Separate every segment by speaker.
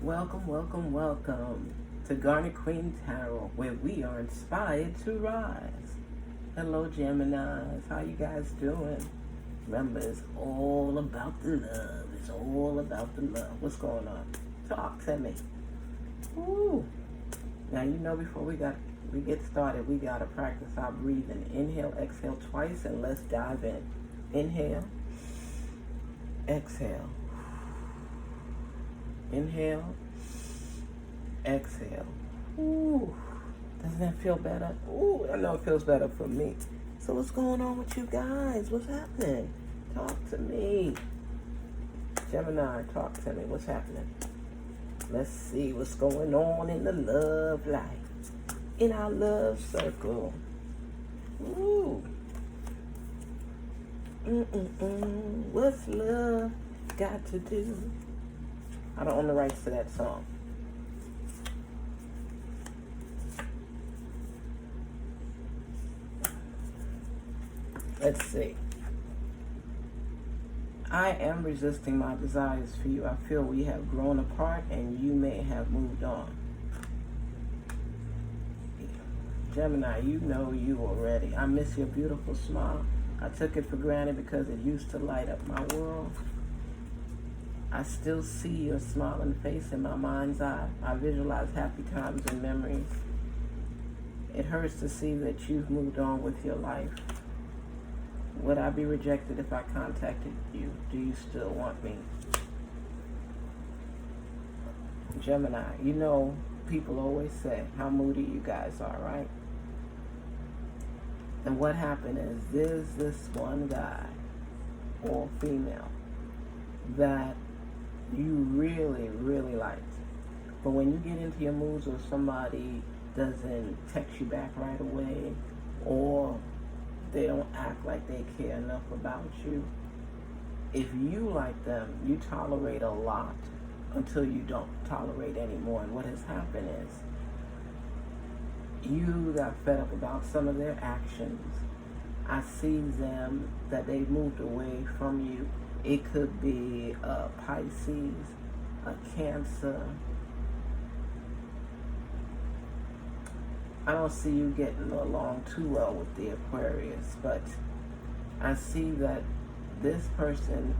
Speaker 1: Welcome, welcome, welcome to Garnet Queen Tarot, where we are inspired to rise. Hello, Geminis. How you guys doing? Remember, it's all about the love. It's all about the love. What's going on? Talk to me. Ooh. Now, before we get started, we got to practice our breathing. Inhale, exhale twice, and let's dive in. Inhale, exhale. Inhale, exhale. Ooh, doesn't that feel better? Ooh, I know it feels better for me. So what's going on with you guys? What's happening? Talk to me. Gemini, talk to me. What's happening? Let's see what's going on in the love life. In our love circle. Ooh. What's love got to do? I don't own the rights to that song. Let's see. I am resisting my desires for you. I feel we have grown apart and you may have moved on. Gemini, you know you already. I miss your beautiful smile. I took it for granted because it used to light up my world. I still see your smiling face in my mind's eye. I visualize happy times and memories. It hurts to see that you've moved on with your life. Would I be rejected if I contacted you? Do you still want me? Gemini, people always say how moody you guys are, right? And what happened is there's this one guy or female that you really, really liked. But when you get into your moods or somebody doesn't text you back right away or they don't act like they care enough about you, if you like them, you tolerate a lot until you don't tolerate anymore. And what has happened is you got fed up about some of their actions. I see them that they moved away from you. It could be a Pisces, a Cancer. I don't see you getting along too well with the Aquarius, but I see that this person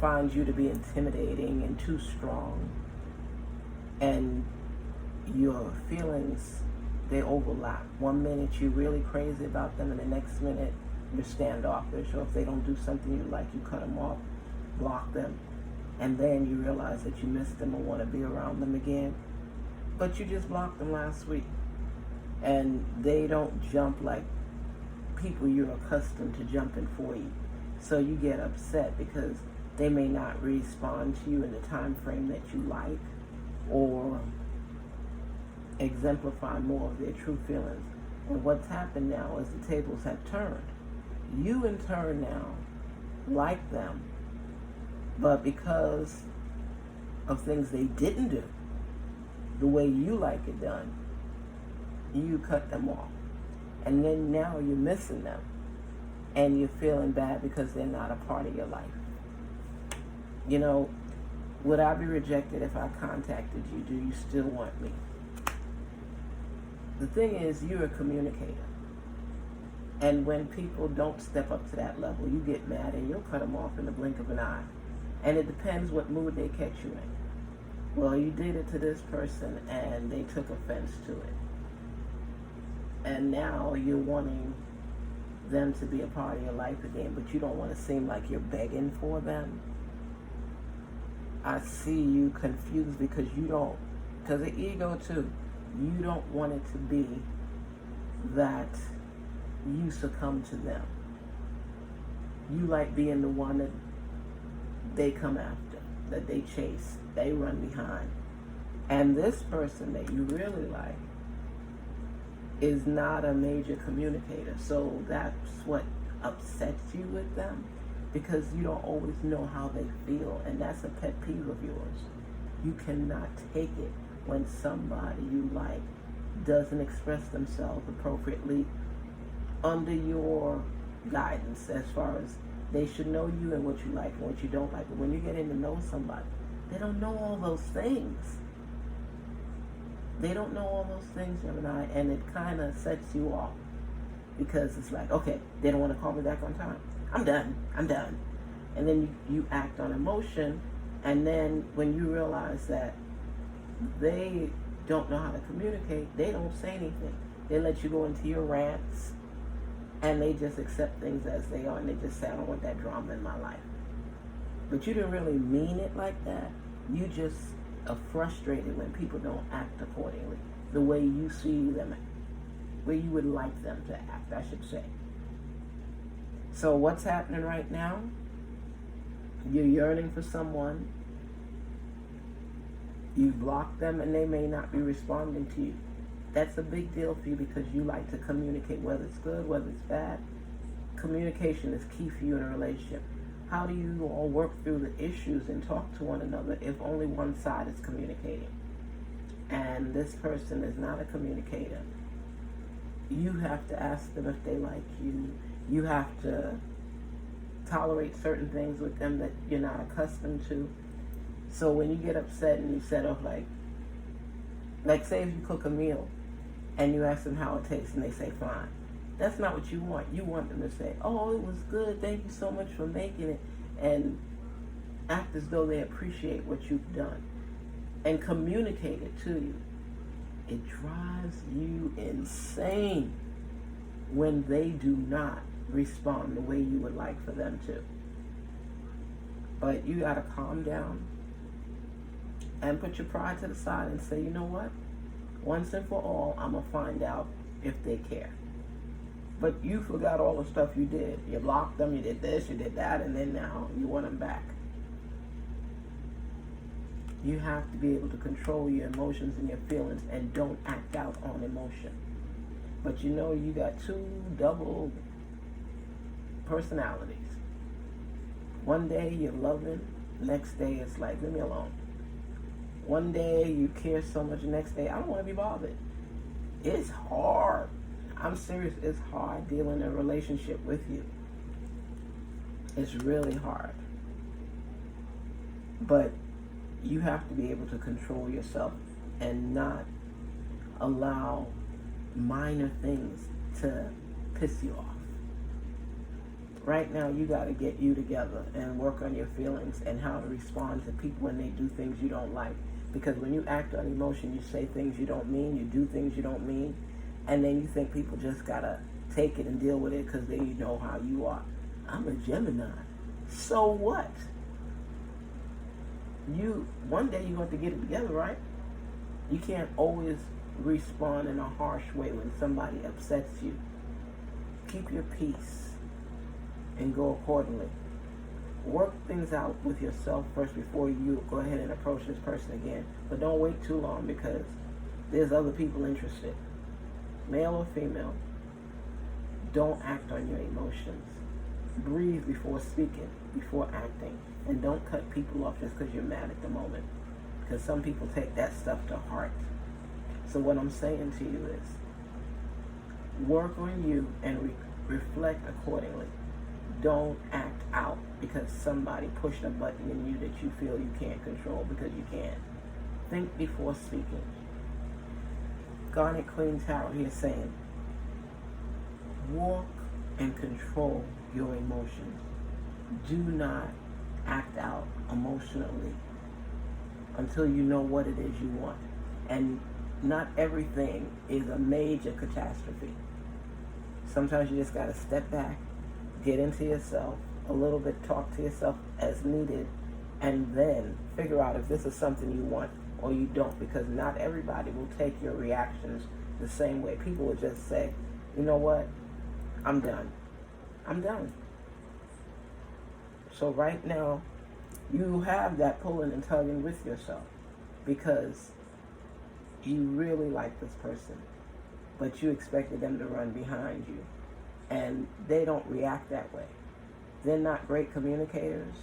Speaker 1: finds you to be intimidating and too strong, and your feelings, they overlap. 1 minute you're really crazy about them, and the next minute you're standoffish, or if they don't do something you like, you cut them off, block them, and then you realize that you miss them or want to be around them again. But you just blocked them last week, and they don't jump like people you're accustomed to jumping for you. So you get upset because they may not respond to you in the time frame that you like, or exemplify more of their true feelings. And what's happened now is the tables have turned. You in turn now like them, but because of things they didn't do the way you like it done, you cut them off. And then now you're missing them, and you're feeling bad because they're not a part of your life. Would I be rejected if I contacted you? Do you still want me? The thing is, you're a communicator. And when people don't step up to that level, you get mad and you'll cut them off in the blink of an eye. And it depends what mood they catch you in. Well, you did it to this person and they took offense to it. And now you're wanting them to be a part of your life again, but you don't want to seem like you're begging for them. I see you confused because because the ego too, you don't want it to be that you succumb to them. You like being the one that they come after, that they chase, they run behind. And this person that you really like is not a major communicator. So that's what upsets you with them, because you don't always know how they feel. And that's a pet peeve of yours. You cannot take it when somebody you like doesn't express themselves appropriately under your guidance as far as They should know you and what you like and what you don't like. But when you get in to know somebody, they don't know all those things. They don't know all those things, Gemini, and it kind of sets you off because it's like, okay, they don't want to call me back on time. I'm done. And then you act on emotion, and then when you realize that they don't know how to communicate, they don't say anything. They let you go into your rants, and they just accept things as they are, and they just say, I don't want that drama in my life. But you didn't really mean it like that. You just are frustrated when people don't act accordingly, the way you see them, where you would like them to act, I should say. So what's happening right now? You're yearning for someone. You block them and they may not be responding to you. That's a big deal for you because you like to communicate, whether it's good, whether it's bad. Communication is key for you in a relationship. How do you all work through the issues and talk to one another if only one side is communicating? And this person is not a communicator. You have to ask them if they like you. You have to tolerate certain things with them that you're not accustomed to. So when you get upset and you set off like say if you cook a meal and you ask them how it tastes and they say fine. That's not what you want. You want them to say, oh, it was good, thank you so much for making it, and act as though they appreciate what you've done and communicate it to you. It drives you insane when they do not respond the way you would like for them to. But you gotta calm down and put your pride to the side and say, you know what? Once and for all, I'm gonna find out if they care. But you forgot all the stuff you did. You blocked them, you did this, you did that, and then now you want them back. You have to be able to control your emotions and your feelings and don't act out on emotion. But you know you got two double personalities. One day you're loving, next day it's like, leave me alone. One day you care so much, next day I don't want to be bothered. It's hard. I'm serious, it's hard dealing in a relationship with you. It's really hard. But you have to be able to control yourself and not allow minor things to piss you off. Right now, you got to get you together and work on your feelings and how to respond to people when they do things you don't like. Because when you act on emotion, you say things you don't mean, you do things you don't mean, and then you think people just got to take it and deal with it because they know how you are. I'm a Gemini. So what? One day you're going to get it together, right? You can't always respond in a harsh way when somebody upsets you. Keep your peace and go accordingly. Work things out with yourself first before you go ahead and approach this person again. But don't wait too long because there's other people interested. Male or female, don't act on your emotions. Breathe before speaking, before acting. And don't cut people off just because you're mad at the moment. Because some people take that stuff to heart. So what I'm saying to you is, work on you and reflect accordingly. Don't act out because somebody pushed a button in you that you feel you can't control because you can't. Think before speaking. Garnet Queen Tarot here saying, walk and control your emotions. Do not act out emotionally until you know what it is you want. And not everything is a major catastrophe. Sometimes you just got to step back, get into yourself a little bit, talk to yourself as needed, and then figure out if this is something you want or you don't, because not everybody will take your reactions the same way. People will just say, you know what, I'm done. I'm done. So right now, you have that pulling and tugging with yourself because you really like this person, but you expected them to run behind you, and they don't react that way. They're not great communicators.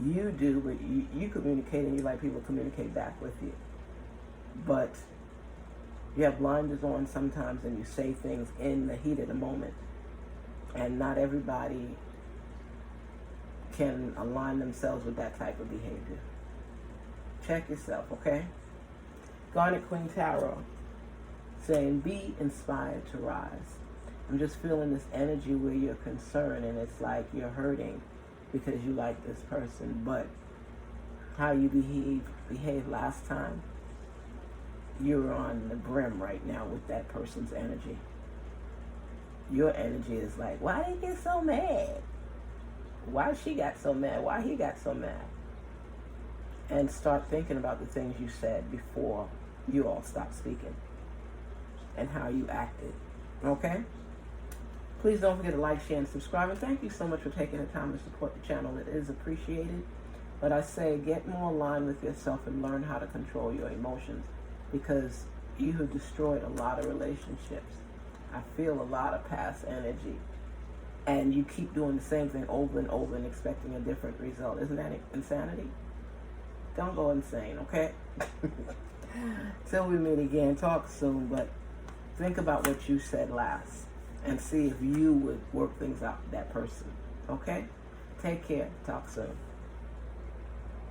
Speaker 1: You do, but you communicate and you like people to communicate back with you. But you have blinders on sometimes and you say things in the heat of the moment. And not everybody can align themselves with that type of behavior. Check yourself, okay? Garnet Queen Tarot saying, be inspired to rise. I'm just feeling this energy where you're concerned and it's like you're hurting because you like this person, but how you behaved last time, you're on the brim right now with that person's energy. Your energy is like, why did he get so mad? Why she got so mad? Why he got so mad? And start thinking about the things you said before you all stopped speaking and how you acted. Okay? Please don't forget to like, share, and subscribe. And thank you so much for taking the time to support the channel. It is appreciated. But I say get more aligned with yourself and learn how to control your emotions, because you have destroyed a lot of relationships. I feel a lot of past energy. And you keep doing the same thing over and over and expecting a different result. Isn't that insanity? Don't go insane, okay? Till we meet again, talk soon, but think about what you said last and see if you would work things out with that person, okay? Take care. Talk soon.